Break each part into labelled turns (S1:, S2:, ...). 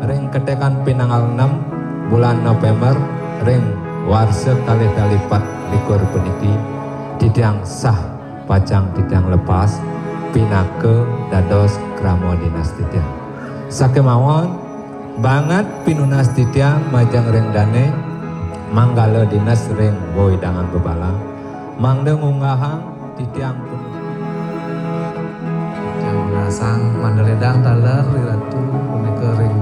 S1: Ring ketekan pinanggal 6 bulan November ring warse kalih dalipat likur puniki didang sah pacang didang lepas pinake dados kramo dinas titiang sakemawon banget pinunas titiang majang ring dane manggala dinas ring boidangan Bebalang mangdeng unggahang titiang pun
S2: sang mandaledang taler ratu punike ring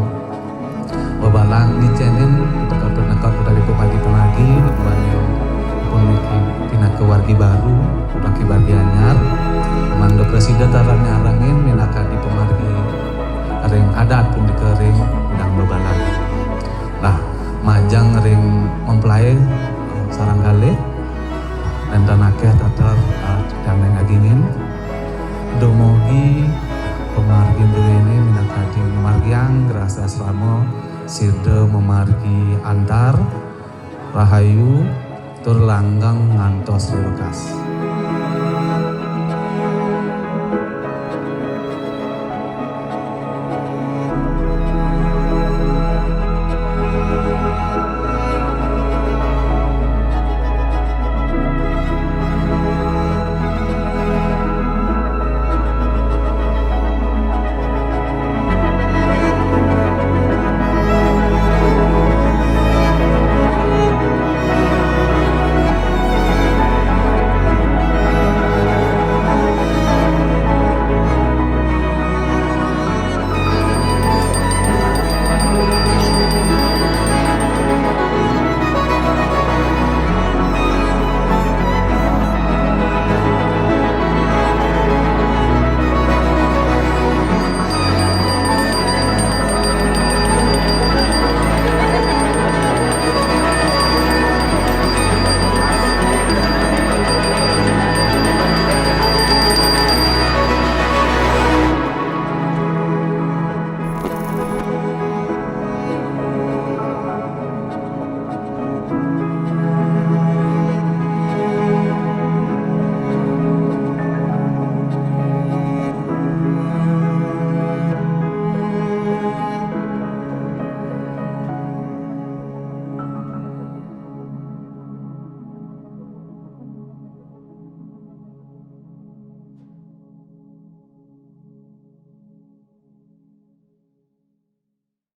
S2: Bebalang dicenin penakot dari pemagi banyak pun pindah ke wargi baru laki bagi anyar mando presiden taranya arangin minaka di pemargi ring adat pun di kering udang Bebalang lah majang ring mempelai sarang kali dan tanakeh tatar dan yang agingin domogi pemargi ini minaka di margiang gerasa selama sirde memargi antar rahayu tur langgang ngantos lekas.